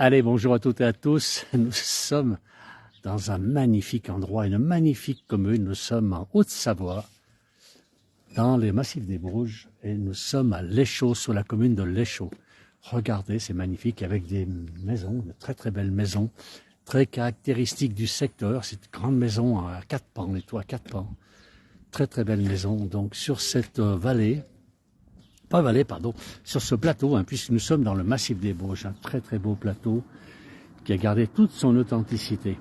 Allez, bonjour à toutes et à tous. Nous sommes dans un magnifique endroit, une magnifique commune. Nous sommes en Haute-Savoie, dans les massifs des Bauges, et nous sommes à Léchaud, sur la commune de Léchaud. Regardez, c'est magnifique, avec des maisons, de très très belles maisons, très caractéristiques du secteur. C'est une grande maison à 4 pans, les toits à 4 pans. Très très belle maison, donc sur cette sur ce plateau, puisque nous sommes dans le massif des Bauges, un très très beau plateau qui a gardé toute son authenticité.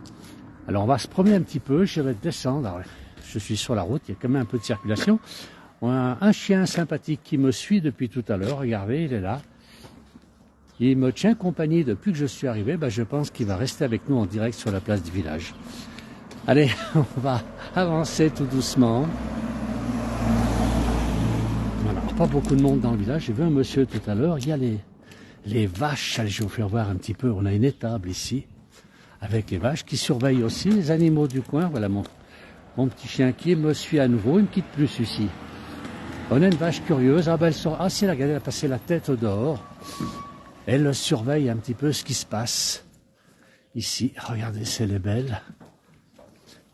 Alors on va se promener un petit peu, je vais descendre, alors, je suis sur la route, il y a quand même un peu de circulation. On a un chien sympathique qui me suit depuis tout à l'heure, regardez, il est là. Il me tient compagnie depuis que je suis arrivé, je pense qu'il va rester avec nous en direct sur la place du village. Allez, on va avancer tout doucement. Voilà, pas beaucoup de monde dans le village. J'ai vu un monsieur tout à l'heure. Il y a les vaches. Allez, je vais vous faire voir un petit peu. On a une étable ici avec les vaches qui surveillent aussi les animaux du coin. Voilà mon petit chien qui me suit à nouveau. Il me quitte plus ici. On a une vache curieuse. Elle sort. Ah, c'est là, regardez, elle a passé la tête dehors. Elle surveille un petit peu ce qui se passe ici. Regardez, c'est les belles.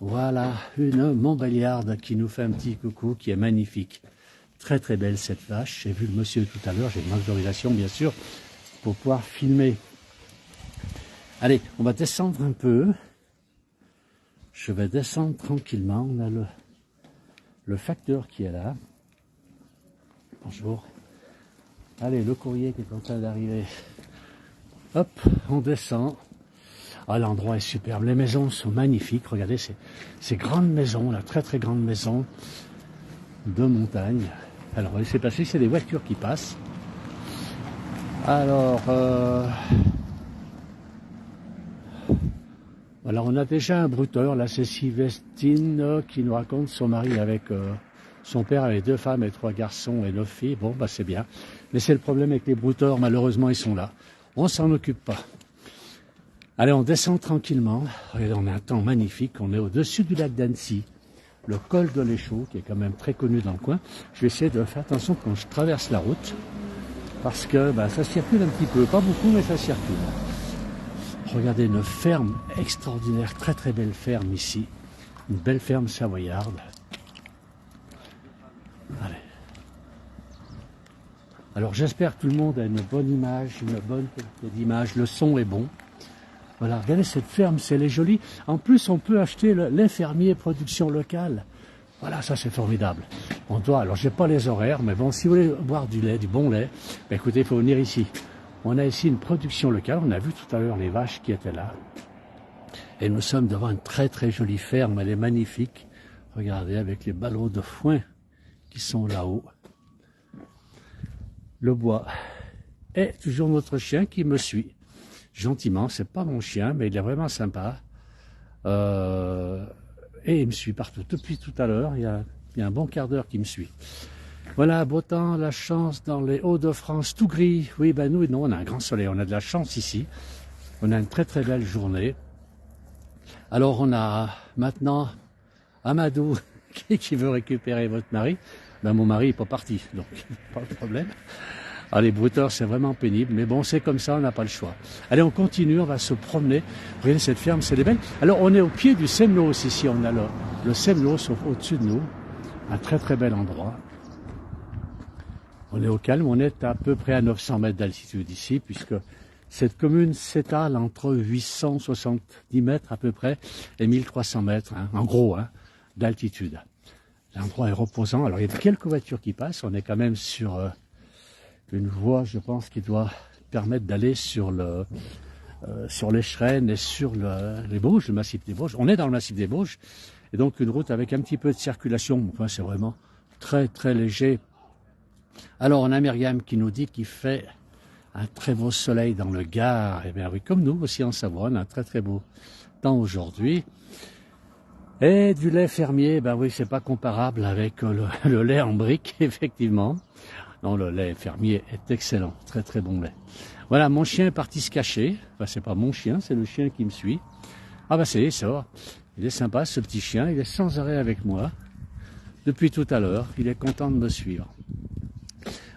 Voilà, une Montbéliarde qui nous fait un petit coucou, qui est magnifique. Très très belle cette vache. J'ai vu le monsieur tout à l'heure, j'ai une autorisation bien sûr pour pouvoir filmer. Allez, on va descendre un peu. Je vais descendre tranquillement. On a le facteur qui est là. Bonjour. Allez, le courrier qui est en train d'arriver. Hop, on descend. Ah, l'endroit est superbe. Les maisons sont magnifiques. Regardez ces grandes maisons, là, très très grandes maisons de montagne. Alors, laissez passer, c'est des voitures qui passent. Alors, on a déjà un brouteur, là, c'est Sylvestine qui nous raconte son mari avec son père avait 2 femmes et 3 garçons et 9 filles. Bon, c'est bien. Mais c'est le problème avec les brouteurs, malheureusement, ils sont là. On s'en occupe pas. Allez, on descend tranquillement. Regardez, on a un temps magnifique. On est au-dessus du lac d'Annecy, le col de l'Échaud, qui est quand même très connu dans le coin. Je vais essayer de faire attention quand je traverse la route, parce que ça circule un petit peu. Pas beaucoup, mais ça circule. Regardez, une ferme extraordinaire, très très belle ferme ici. Une belle ferme savoyarde. Allez. Alors j'espère que tout le monde a une bonne image, une bonne qualité d'image. Le son est bon. Voilà, regardez cette ferme, elle est jolie. En plus, on peut acheter lait fermier production locale. Voilà, ça c'est formidable. Alors j'ai pas les horaires, mais bon, si vous voulez boire du lait, du bon lait, écoutez, il faut venir ici. On a ici une production locale, on a vu tout à l'heure les vaches qui étaient là. Et nous sommes devant une très très jolie ferme, elle est magnifique. Regardez, avec les ballots de foin qui sont là-haut. Le bois. Et toujours notre chien qui me suit. Gentiment, c'est pas mon chien, mais il est vraiment sympa. Et il me suit partout. Depuis tout à l'heure, il y a un bon quart d'heure qu'il me suit. Voilà, beau temps, la chance dans les Hauts-de-France, tout gris. Oui, nous, non, on a un grand soleil, on a de la chance ici. On a une très très belle journée. Alors, on a maintenant Amadou qui veut récupérer votre mari. Mon mari n'est pas parti, donc pas de problème. Ah, les brouteurs, c'est vraiment pénible, mais bon, c'est comme ça, on n'a pas le choix. Allez, on continue, on va se promener. Regardez cette ferme, c'est des belles. Alors, on est au pied du Semnos ici, on a le Semnos au-dessus de nous. Un très très bel endroit. On est au calme, on est à peu près à 900 mètres d'altitude ici, puisque cette commune s'étale entre 870 mètres à peu près et 1300 mètres, en gros, d'altitude. L'endroit est reposant. Alors, il y a quelques voitures qui passent, on est quand même sur une voie, je pense, qui doit permettre d'aller sur l'Échrennes et sur les Bauges, le massif des Bauges. On est dans le massif des Bauges, et donc une route avec un petit peu de circulation. Enfin, c'est vraiment très très léger. Alors, on a Myriam qui nous dit qu'il fait un très beau soleil dans le Gard. Eh bien oui, comme nous aussi en Savoie, on a un très très beau temps aujourd'hui. Et du lait fermier, oui, c'est pas comparable avec le lait en brique, effectivement. Non, le lait fermier est excellent, très très bon lait. Voilà, mon chien est parti se cacher. C'est pas mon chien, c'est le chien qui me suit. C'est ça. Il est sympa, ce petit chien, il est sans arrêt avec moi. Depuis tout à l'heure, il est content de me suivre.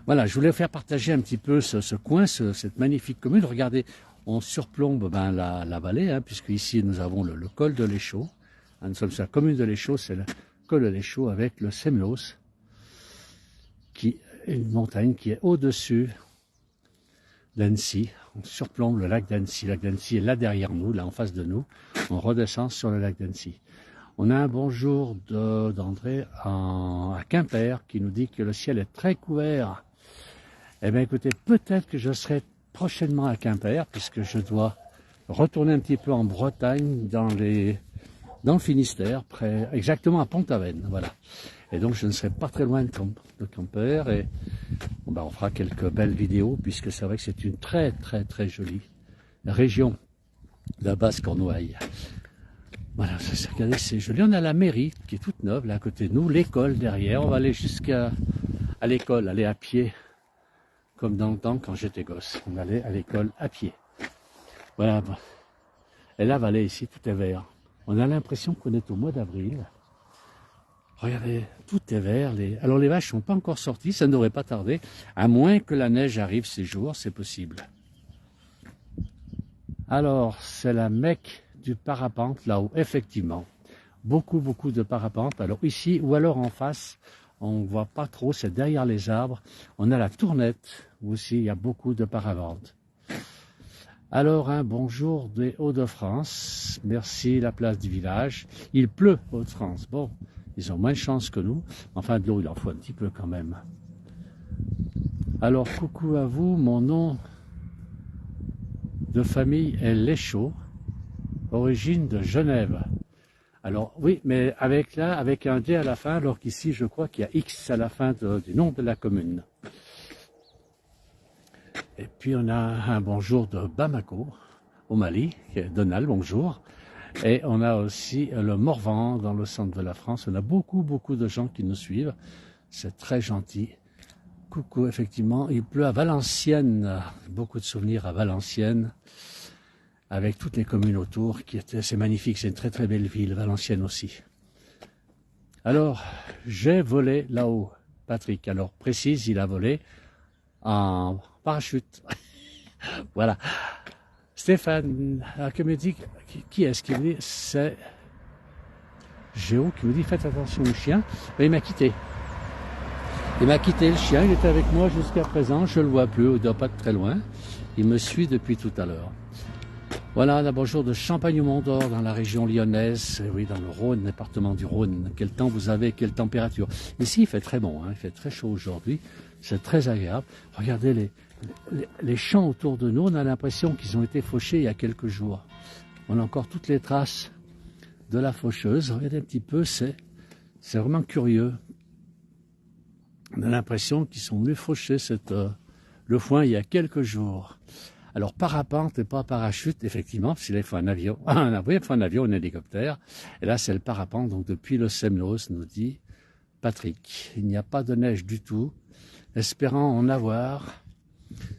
Voilà, je voulais faire partager un petit peu ce coin, cette magnifique commune. Regardez, On surplombe la vallée, hein, puisque ici nous avons le col de l'Échaud. Nous sommes sur la commune de l'Échaud, c'est le col de l'Échaud avec le Semlos, qui est une montagne qui est au-dessus d'Annecy. On surplombe le lac d'Annecy. Le lac d'Annecy est là derrière nous, là en face de nous. On redescend sur le lac d'Annecy. On a un bonjour d'André à Quimper qui nous dit que le ciel est très couvert. Eh bien écoutez, peut-être que je serai prochainement à Quimper, puisque je dois retourner un petit peu en Bretagne, dans le Finistère, exactement à Pont-Aven, voilà. Et donc je ne serai pas très loin de Quimper, et on fera quelques belles vidéos, puisque c'est vrai que c'est une très très très jolie région, la Basse-Cornouaille. Voilà, regardez, c'est joli. On a la mairie qui est toute neuve, là à côté de nous, l'école derrière. On va aller jusqu'à l'école, aller à pied, comme dans le temps quand j'étais gosse. On allait à l'école à pied. Voilà. Et la vallée ici, tout est vert. On a l'impression qu'on est au mois d'avril. Regardez, tout est vert. Alors les vaches ne sont pas encore sorties, ça ne devrait pas tarder, à moins que la neige arrive ces jours, c'est possible. Alors, c'est la Mecque du parapente là-haut, effectivement. Beaucoup de parapente. Alors ici, ou alors en face, on ne voit pas trop, c'est derrière les arbres. On a la Tournette, où aussi il y a beaucoup de parapente. Alors, un bonjour des Hauts-de-France. Merci, la place du village. Il pleut, Hauts-de-France. Bon, ils ont moins de chance que nous. Enfin, de l'eau, il en faut un petit peu quand même. Alors, coucou à vous. Mon nom de famille est Léchaud, origine de Genève. Alors, oui, mais avec un D à la fin, alors qu'ici, je crois qu'il y a X à la fin du nom de la commune. Et puis on a un bonjour de Bamako, au Mali, qui est Donald, bonjour. Et on a aussi le Morvan, dans le centre de la France. On a beaucoup de gens qui nous suivent. C'est très gentil. Coucou, effectivement, il pleut à Valenciennes. Beaucoup de souvenirs à Valenciennes, avec toutes les communes autour. C'est magnifique, c'est une très belle ville, Valenciennes aussi. Alors, j'ai volé là-haut, Patrick. Alors, précise, il a volé en parachute. Voilà. Stéphane, qui me dit, qui est-ce qui me dit? C'est Géo qui me dit, faites attention au chien. Mais il m'a quitté. Il m'a quitté, le chien, il était avec moi jusqu'à présent, je ne le vois plus, il ne doit pas être très loin. Il me suit depuis tout à l'heure. Voilà, un bonjour de Champagne-Mont-d'Or, dans la région lyonnaise, oui, dans le Rhône, département du Rhône. Quel temps vous avez, quelle température? Ici, il fait très bon, hein, il fait très chaud aujourd'hui, c'est très agréable. Regardez les champs autour de nous, on a l'impression qu'ils ont été fauchés il y a quelques jours. On a encore toutes les traces de la faucheuse. Regardez un petit peu, c'est vraiment curieux. On a l'impression qu'ils sont venus faucher le foin il y a quelques jours. Alors, parapente et pas parachute, effectivement, parce qu'il faut un avion. Il faut un avion, un hélicoptère. Et là, c'est le parapente. Donc, depuis le Semnos, nous dit Patrick. Il n'y a pas de neige du tout. Espérant en avoir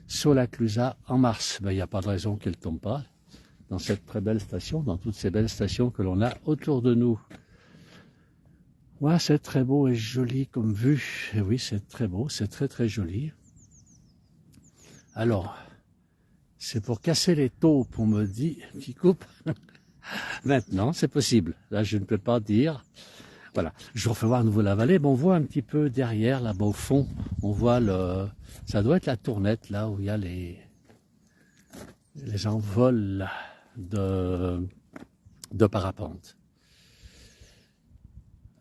sur la Clusaz en mars. Ben, il n'y a pas de raison qu'elle ne tombe pas dans cette très belle station, dans toutes ces belles stations que l'on a autour de nous. Ouais, c'est très beau et joli comme vue. Et oui, c'est très beau, c'est très joli. Alors, c'est pour casser les taupes, on me dit, qui coupe. Maintenant, c'est possible. Là, je ne peux pas dire. Voilà, je vous refais voir à nouveau la vallée. Bon, on voit un petit peu derrière, là-bas au fond, on voit ça doit être la Tournette, là où il y a les envols de parapente.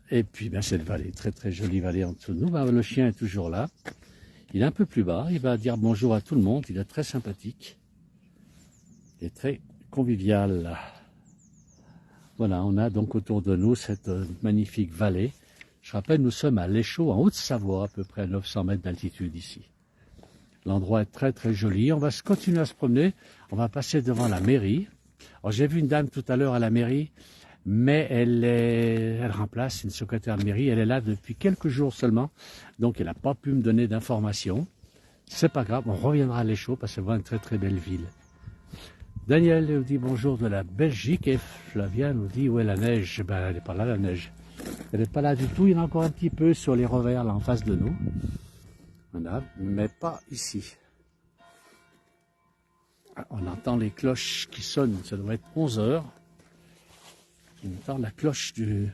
Et puis, ben, cette vallée, très jolie vallée en dessous de nous. Ben, le chien est toujours là. Il est un peu plus bas. Il va dire bonjour à tout le monde. Il est très sympathique et très convivial. Voilà, on a donc autour de nous cette magnifique vallée. Je rappelle, nous sommes à l'Échaud, en Haute-Savoie, à peu près à 900 mètres d'altitude ici. L'endroit est très joli. On va continuer à se promener. On va passer devant la mairie. Alors, j'ai vu une dame tout à l'heure à la mairie, mais elle remplace une secrétaire de mairie. Elle est là depuis quelques jours seulement, donc elle n'a pas pu me donner d'informations. C'est pas grave, on reviendra à l'Échaud parce que c'est vraiment une très belle ville. Daniel nous dit bonjour de la Belgique et Flavien nous dit où est la neige? Ben, elle n'est pas là la neige. Elle n'est pas là du tout, il y en a encore un petit peu sur les revers là en face de nous. Voilà, mais pas ici. On entend les cloches qui sonnent, ça doit être 11 heures. On entend la cloche de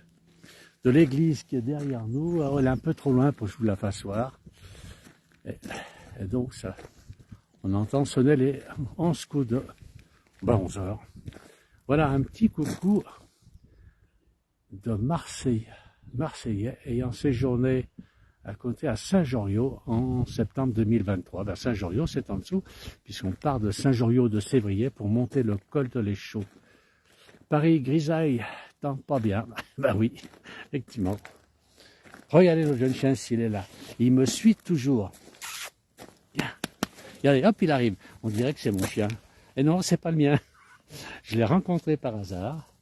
l'église qui est derrière nous. Alors, elle est un peu trop loin pour que je vous la fasse voir. Et donc, ça, on entend sonner les 11 coups de 11 heures. Voilà un petit coucou de Marseillais ayant séjourné à côté à Saint-Joriot en septembre 2023. Ben Saint-Joriot, c'est en dessous, puisqu'on part de Saint-Joriot de Sévrier pour monter le col de l'Échaud. Paris, grisaille, tant pas bien. Ben oui, effectivement. Regardez notre jeune chien s'il est là. Il me suit toujours. Regardez, hop, il arrive. On dirait que c'est mon chien. Et non, c'est pas le mien. Je l'ai rencontré par hasard.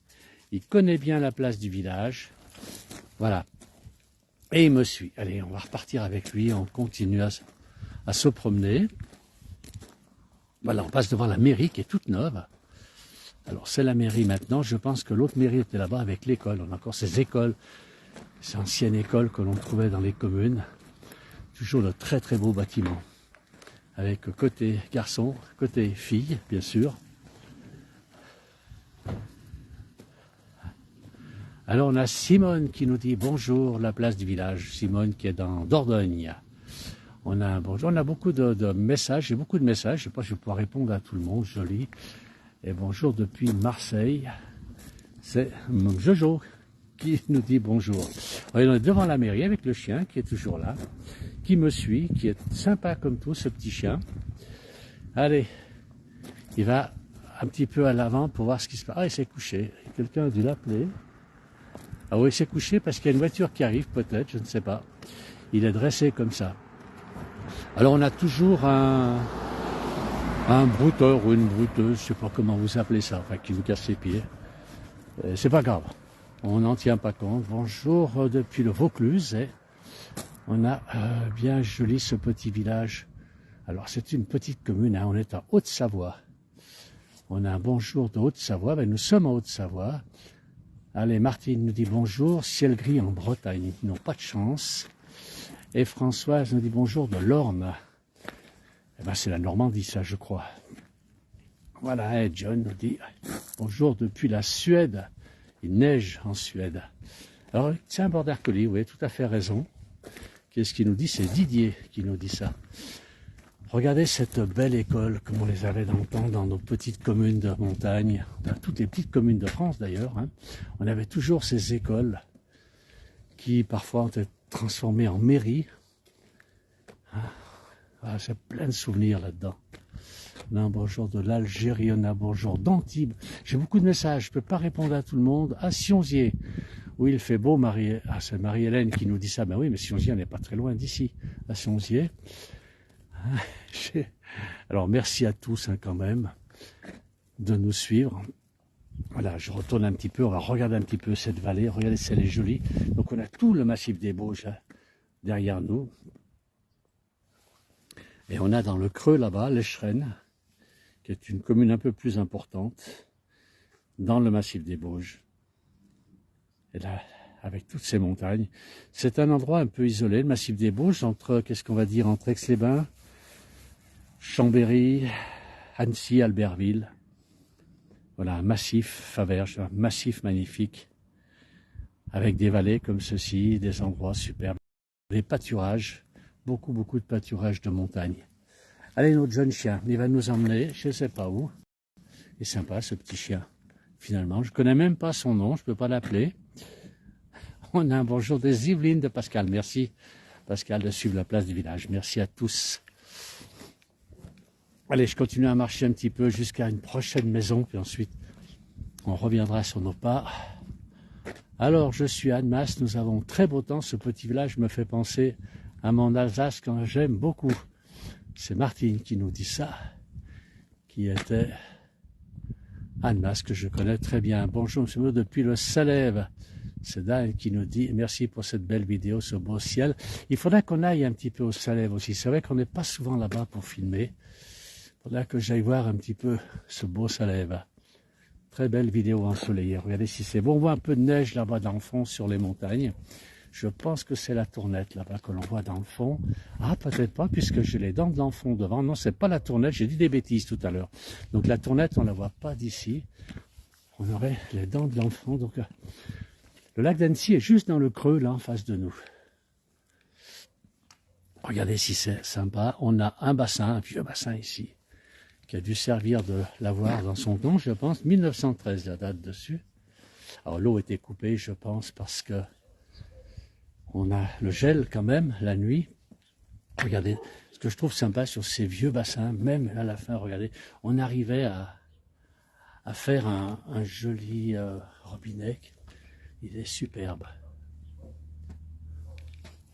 Il connaît bien la place du village. Voilà. Et il me suit. Allez, on va repartir avec lui. On continue à se promener. Voilà, on passe devant la mairie qui est toute neuve. Alors, c'est la mairie maintenant. Je pense que l'autre mairie était là-bas avec l'école. On a encore ces écoles, ces anciennes écoles que l'on trouvait dans les communes. Toujours de très très beaux bâtiments. Avec côté garçon, côté fille, bien sûr. Alors on a Simone qui nous dit bonjour, la place du village. Simone qui est dans Dordogne. On a beaucoup de messages, j'ai beaucoup de messages. Je ne sais pas si je vais pouvoir répondre à tout le monde, joli. Et bonjour depuis Marseille. C'est Jojo qui nous dit bonjour. Alors, on est devant la mairie avec le chien qui est toujours là, qui me suit, qui est sympa comme tout, ce petit chien. Allez, il va un petit peu à l'avant pour voir ce qui se passe. Ah, il s'est couché. Quelqu'un a dû l'appeler. Ah oui, il s'est couché parce qu'il y a une voiture qui arrive, peut-être, je ne sais pas. Il est dressé comme ça. Alors, on a toujours un brouteur ou une brouteuse, je ne sais pas comment vous appelez ça, enfin, qui vous casse les pieds. C'est pas grave, on n'en tient pas compte. Bonjour depuis le Vaucluse. On a bien joli ce petit village. Alors, c'est une petite commune, hein, on est en Haute-Savoie. On a un bonjour de Haute-Savoie, ben, nous sommes en Haute-Savoie. Allez, Martine nous dit bonjour, ciel gris en Bretagne, ils n'ont pas de chance. Et Françoise nous dit bonjour de l'Orne. Eh ben, c'est la Normandie, ça, je crois. Voilà, et John nous dit bonjour depuis la Suède. Il neige en Suède. Alors, c'est un border collie, oui, tout à fait raison. Qu'est-ce qu'il nous dit? C'est Didier qui nous dit ça. Regardez cette belle école, comme on les avait dans le temps dans nos petites communes de montagne, dans toutes les petites communes de France d'ailleurs. Hein. On avait toujours ces écoles qui parfois ont été transformées en mairie. Ah, c'est plein de souvenirs là-dedans. On a un bonjour de l'Algérie, on a un bonjour d'Antibes. J'ai beaucoup de messages, je ne peux pas répondre à tout le monde. À Sionzier, où il fait beau, c'est Marie-Hélène qui nous dit ça. Ben oui, mais Sionzier, on n'est pas très loin d'ici, à Sionzier. Alors merci à tous hein, quand même de nous suivre. Voilà, je retourne un petit peu, on va regarder un petit peu cette vallée. Regardez si elle est jolie. Donc on a tout le massif des Bauges hein, derrière nous. Et on a dans le creux là-bas, l'Escheren, qui est une commune un peu plus importante, dans le massif des Bauges. Et là, avec toutes ces montagnes, c'est un endroit un peu isolé, le massif des Bauges, entre, qu'est-ce qu'on va dire, entre Aix-les-Bains, Chambéry, Annecy, Albertville. Voilà, un massif Faverges, un massif magnifique, avec des vallées comme ceci, des endroits superbes, des pâturages, beaucoup de pâturages de montagne. Allez, notre jeune chien, il va nous emmener, je ne sais pas où. Il est sympa, ce petit chien. Finalement, je ne connais même pas son nom, je ne peux pas l'appeler. On a un bonjour des Yvelines de Pascal. Merci, Pascal, de suivre la place du village. Merci à tous. Allez, je continue à marcher un petit peu jusqu'à une prochaine maison, puis ensuite, on reviendra sur nos pas. Alors, je suis à Annemasse, nous avons très beau temps. Ce petit village me fait penser à mon Alsace quand j'aime beaucoup. C'est Martine qui nous dit ça, qui était à Annemasse, que je connais très bien. Bonjour, monsieur, depuis le Salève. C'est Dan qui nous dit merci pour cette belle vidéo, ce beau ciel. Il faudrait qu'on aille un petit peu au Salève aussi. C'est vrai qu'on n'est pas souvent là-bas pour filmer. Il faudrait que j'aille voir un petit peu ce beau Salève. Très belle vidéo ensoleillée. Regardez si c'est bon. On voit un peu de neige là-bas dans le fond sur les montagnes. Je pense que c'est la Tournette là-bas que l'on voit dans le fond. Ah, peut-être pas, puisque j'ai les dents de l'enfant devant. Non, c'est pas la Tournette, j'ai dit des bêtises tout à l'heure. Donc la Tournette, on la voit pas d'ici. On aurait les dents de l'enfant. Donc le lac d'Annecy est juste dans le creux, là, en face de nous. Regardez si c'est sympa. On a un bassin, un vieux bassin ici, qui a dû servir de lavoir dans son temps, je pense. 1913, la date dessus. Alors l'eau était coupée, je pense, parce que on a le gel quand même, la nuit. Regardez, ce que je trouve sympa sur ces vieux bassins, même à la fin, regardez, on arrivait à faire un joli robinet. Il est superbe.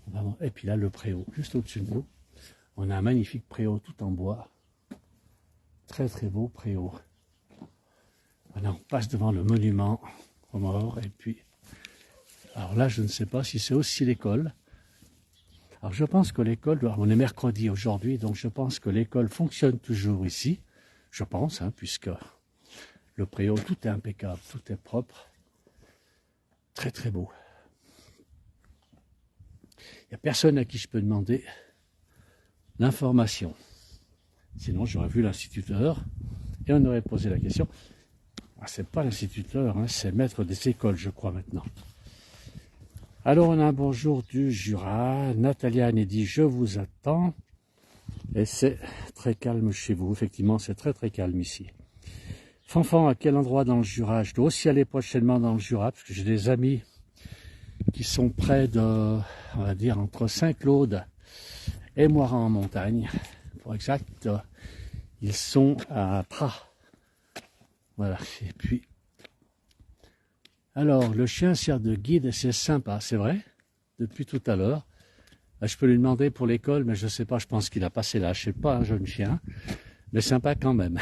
Vraiment. Et puis là, le préau, juste au-dessus de nous. On a un magnifique préau tout en bois. Très très beau préau. Voilà, on passe devant le monument aux morts. Et puis, alors là, je ne sais pas si c'est aussi l'école. Alors je pense que l'école, on est mercredi aujourd'hui, donc je pense que l'école fonctionne toujours ici. Je pense, hein, puisque le préau, tout est impeccable, tout est propre. Très très beau. Il n'y a personne à qui je peux demander l'information. Sinon, j'aurais vu l'instituteur et on aurait posé la question. Ah, c'est pas l'instituteur, hein, c'est maître des écoles, je crois, maintenant. Alors, on a un bonjour du Jura. Natalia Anne dit « Je vous attends ». Et c'est très calme chez vous. Effectivement, c'est très très calme ici. Fanfan, à quel endroit dans le Jura? Je dois aussi aller prochainement dans le Jura, parce que j'ai des amis qui sont près de, on va dire, entre Saint-Claude et Moirin en montagne. Pour exact, ils sont à Pras. Voilà, et puis... Alors, le chien sert de guide et c'est sympa, c'est vrai, depuis tout à l'heure. Je peux lui demander pour l'école, mais je ne sais pas, je pense qu'il a passé l'âge, c'est pas un jeune chien, mais sympa quand même.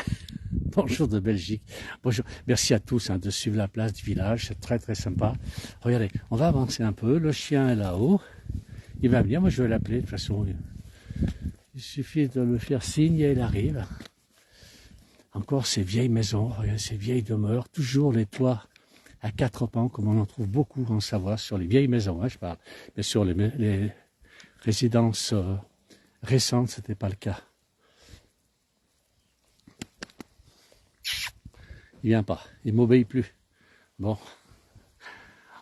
Bonjour de Belgique. Bonjour. Merci à tous de suivre la place du village. C'est très très sympa. Regardez, on va avancer un peu. Le chien est là-haut. Il va venir. Moi, je vais l'appeler. De toute façon, il suffit de me faire signe et il arrive. Encore ces vieilles maisons, regardez, ces vieilles demeures. Toujours les toits à 4 pans, comme on en trouve beaucoup en Savoie, sur les vieilles maisons, je parle. Mais sur les résidences récentes, ce n'était pas le cas. Il vient pas, il m'obéit plus. Bon.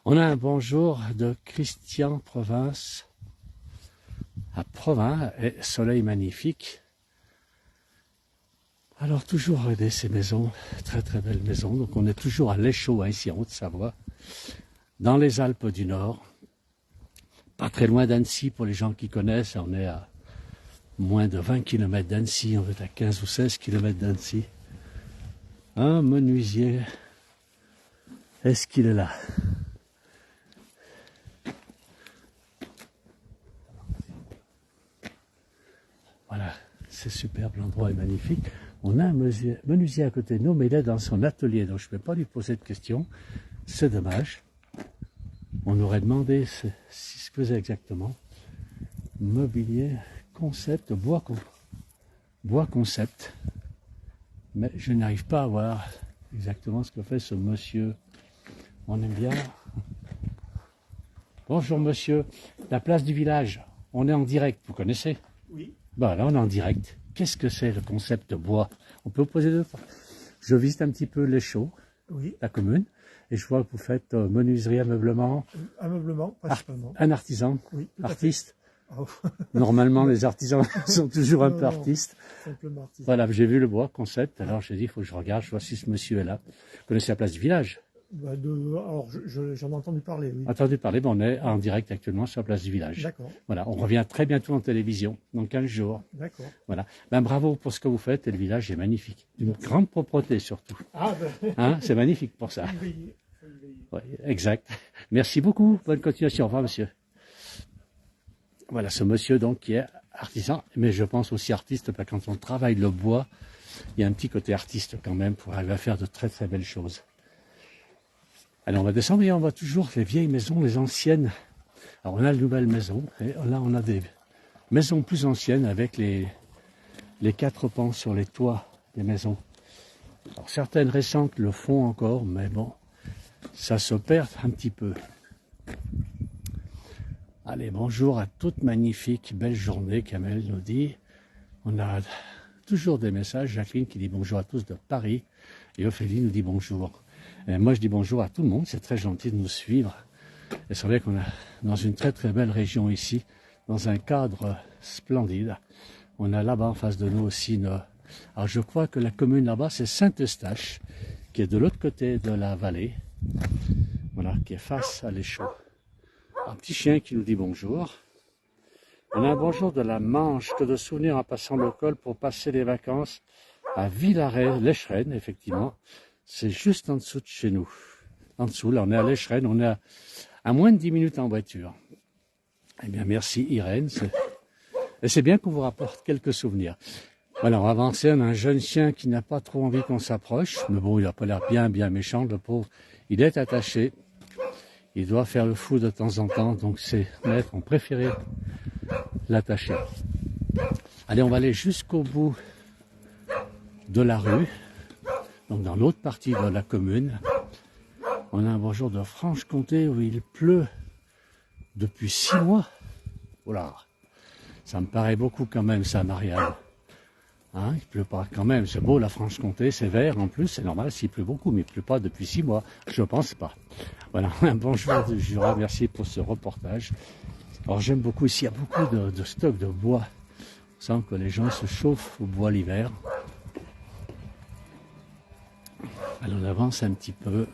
On a un bonjour de Christian Province. À Provins, et soleil magnifique. Alors toujours regardez ces maisons, très très belles maisons. Donc on est toujours à l'Échaud, ici en Haute-Savoie, dans les Alpes du Nord. Pas très loin d'Annecy pour les gens qui connaissent. On est à moins de 20 km d'Annecy, on est à 15 ou 16 km d'Annecy. Un menuisier, est-ce qu'il est là? Voilà, c'est superbe, l'endroit est magnifique. On a un menuisier à côté de nous, mais il est dans son atelier, donc je ne peux pas lui poser de questions. C'est dommage. On aurait demandé ce que faisait exactement. Mobilier, concept, bois concept. Mais je n'arrive pas à voir exactement ce que fait ce monsieur. On aime bien. Bonjour monsieur, la place du village. On est en direct, vous connaissez? Oui. Bah là on est en direct. Qu'est-ce que c'est le concept bois? On peut vous poser deux fois. Je visite un petit peu l'Échaud, Oui. la commune, et je vois que vous faites menuiserie, ameublement. Ameublement, principalement. Un artisan, Oui, artiste. Oh. Normalement, les artisans sont toujours un peu artistes. Simplement artisan. Voilà, j'ai vu le bois concept, alors j'ai dit, il faut que je regarde, je vois si ce monsieur est là. Vous connaissez la place du village? Alors, j'en ai entendu parler, oui. Entendu parler, bon, on est en direct actuellement sur la place du village. D'accord. Voilà, on revient très bientôt en télévision, dans 15 jours. D'accord. Voilà. Ben, bravo pour ce que vous faites, et le village est magnifique. D'une grande propreté surtout. Ah ben... Hein, c'est magnifique pour ça. Oui, Oui, exact. Merci beaucoup, bonne continuation. Au revoir, monsieur. Voilà, ce monsieur donc qui est artisan, mais je pense aussi artiste, parce que quand on travaille le bois, il y a un petit côté artiste quand même pour arriver à faire de très très belles choses. Alors on va descendre et on voit toujours les vieilles maisons, les anciennes. Alors on a de nouvelles maisons, et là on a des maisons plus anciennes avec les 4 pans sur les toits des maisons. Alors certaines récentes le font encore, mais bon, ça se perd un petit peu. Allez, bonjour à toute magnifique, belle journée, Kamel nous dit. On a toujours des messages. Jacqueline qui dit bonjour à tous de Paris. Et Ophélie nous dit bonjour. Et moi, je dis bonjour à tout le monde. C'est très gentil de nous suivre. Et c'est vrai qu'on est dans une très très belle région ici, dans un cadre splendide. On a là-bas en face de nous aussi Alors je crois que la commune là-bas, c'est Saint-Eustache, qui est de l'autre côté de la vallée. Voilà, qui est face à l'Échaud. Un petit chien qui nous dit bonjour. On a un bonjour de la Manche, que de souvenirs en passant le col pour passer les vacances à Villaret, l'Echerenne, effectivement. C'est juste en dessous de chez nous. En dessous, là, on est à l'Echerenne, on est à moins de 10 minutes en voiture. Eh bien, merci Irène. Et c'est bien qu'on vous rapporte quelques souvenirs. Voilà, on va avancer. On a un jeune chien qui n'a pas trop envie qu'on s'approche. Mais bon, il n'a pas l'air bien méchant, le pauvre. Il est attaché. Il doit faire le fou de temps en temps, donc ses maîtres ont préféré l'attacher. Allez, on va aller jusqu'au bout de la rue, donc dans l'autre partie de la commune. On a un bonjour de Franche-Comté où il pleut depuis 6 mois. Voilà, ça me paraît beaucoup quand même, ça, Marianne. Hein, il pleut pas quand même, c'est beau la Franche-Comté, c'est vert en plus, c'est normal s'il pleut beaucoup, mais il pleut pas depuis 6 mois, je pense pas. Voilà, un bonjour du Jura, merci pour ce reportage. Alors j'aime beaucoup ici, il y a beaucoup de stocks de bois. On sent que les gens se chauffent au bois l'hiver. Alors on avance un petit peu.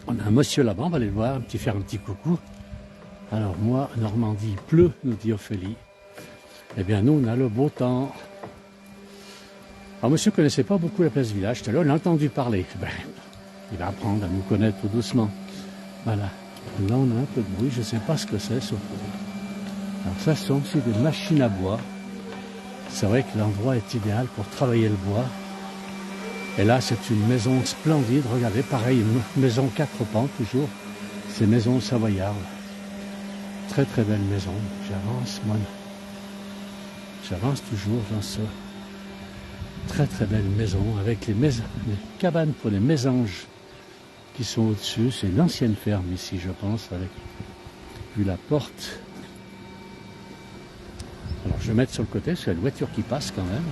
On a un monsieur là-bas, on va aller le voir, faire un petit coucou. Alors moi, Normandie, il pleut, nous dit Ophélie. Eh bien nous, on a le beau temps. Alors monsieur ne connaissait pas beaucoup la place du village, tout à l'heure, on a entendu parler. Ben, il va apprendre à nous connaître tout doucement. Voilà. Là, on a un peu de bruit, je ne sais pas ce que c'est, sauf. Alors ça, ce sont aussi des machines à bois. C'est vrai que l'endroit est idéal pour travailler le bois. Et là, c'est une maison splendide. Regardez, pareil, une maison 4 pans, toujours. C'est maison savoyarde. Très, très belle maison. J'avance, moi. J'avance toujours dans ce très, très belle maison avec les cabanes pour les mésanges qui sont au-dessus. C'est une ancienne ferme ici, je pense, avec vu la porte. Alors, je vais mettre sur le côté, parce qu'il y a une voiture qui passe quand même.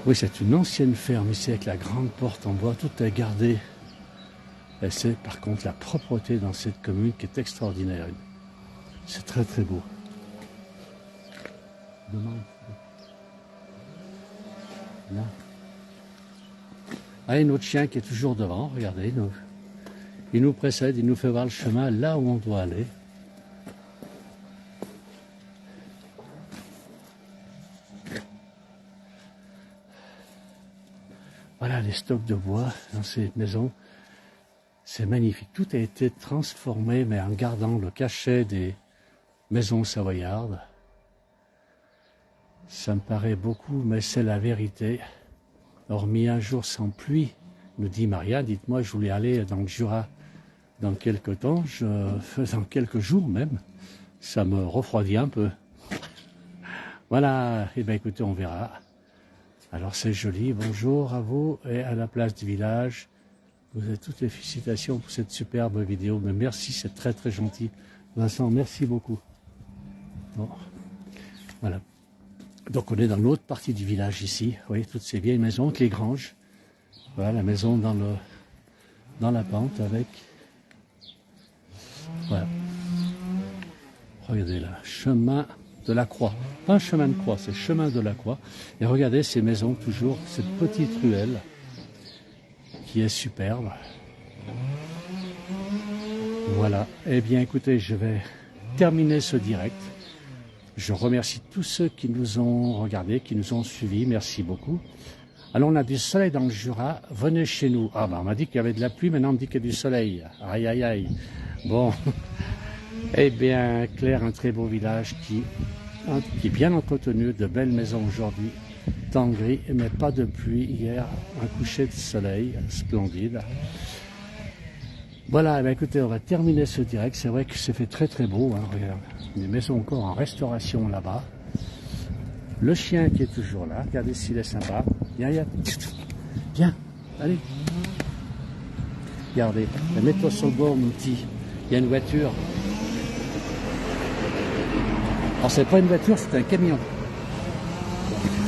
Oui, c'est une ancienne ferme ici avec la grande porte en bois, tout est gardé. Et c'est par contre la propreté dans cette commune qui est extraordinaire. C'est très très beau. Là. Ah, et notre chien qui est toujours devant, regardez. Il nous précède, il nous fait voir le chemin là où on doit aller. Voilà les stocks de bois dans ces maisons. C'est magnifique. Tout a été transformé, mais en gardant le cachet des maisons savoyardes. Ça me paraît beaucoup, mais c'est la vérité. Hormis un jour sans pluie, nous dit Maria, dites-moi, je voulais aller dans le Jura dans quelques temps, dans quelques jours même. Ça me refroidit un peu. Voilà, eh bien écoutez, on verra. Alors c'est joli, bonjour à vous et à la place du village. Vous avez toutes les félicitations pour cette superbe vidéo, mais merci, c'est très très gentil. Vincent, merci beaucoup. Bon, voilà. Donc on est dans l'autre partie du village ici, vous voyez toutes ces vieilles maisons, avec les granges. Voilà la maison dans la pente avec... Voilà. Regardez là, chemin de la Croix. Pas un chemin de croix, c'est chemin de la Croix. Et regardez ces maisons, toujours cette petite ruelle qui est superbe. Voilà. Eh bien, écoutez, je vais terminer ce direct. Je remercie tous ceux qui nous ont regardés, qui nous ont suivis. Merci beaucoup. Alors, on a du soleil dans le Jura. Venez chez nous. Ah, ben, on m'a dit qu'il y avait de la pluie. Maintenant, on me dit qu'il y a du soleil. Aïe, aïe, aïe. Bon. Eh bien, Claire, un très beau village qui est bien entretenu, de belles maisons aujourd'hui, temps gris, mais pas de pluie hier, un coucher de soleil splendide. Voilà, ben écoutez, on va terminer ce direct. C'est vrai que c'est fait très très beau. Hein, regarde, des maisons encore en restauration là-bas. Le chien qui est toujours là. Regardez s'il est sympa. Viens, viens. Viens, allez. Regardez, mets-toi sur le bord, mon petit. Il y a une voiture. Alors, c'est pas une voiture, c'est un camion.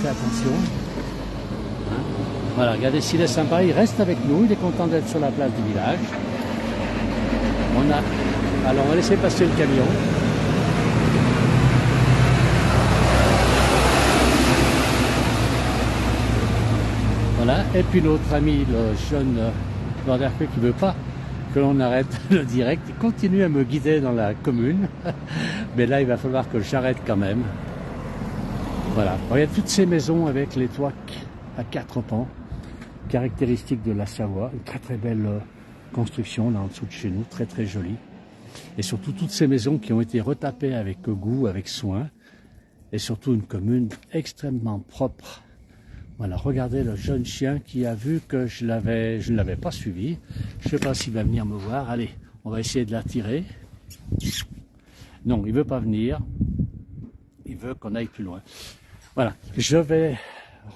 Fais attention. Hein, voilà, regardez s'il est sympa. Il reste avec nous. Il est content d'être sur la place du village. Alors, on va laisser passer le camion. Voilà. Et puis notre ami, le jeune Vanderke, qui ne veut pas que l'on arrête le direct, il continue à me guider dans la commune. Mais là, il va falloir que j'arrête quand même. Voilà. Alors, il y a toutes ces maisons avec les toits à 4 pans, caractéristiques de la Savoie. Une très très belle construction là en dessous de chez nous, très très jolie. Et surtout toutes ces maisons qui ont été retapées avec goût, avec soin. Et surtout une commune extrêmement propre. Voilà, regardez le jeune chien qui a vu que je ne l'avais pas suivi. Je ne sais pas s'il va venir me voir. Allez, on va essayer de l'attirer. Non, il ne veut pas venir. Il veut qu'on aille plus loin. Voilà, je vais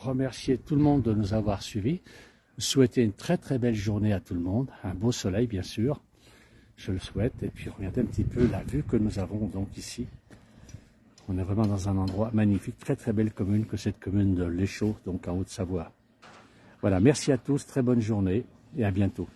remercier tout le monde de nous avoir suivis. Souhaiter une très très belle journée à tout le monde. Un beau soleil, bien sûr. Je le souhaite. Et puis, regardez un petit peu la vue que nous avons donc ici. On est vraiment dans un endroit magnifique, très très belle commune que cette commune de l'Échaud, donc en Haute-Savoie. Voilà, merci à tous, très bonne journée et à bientôt.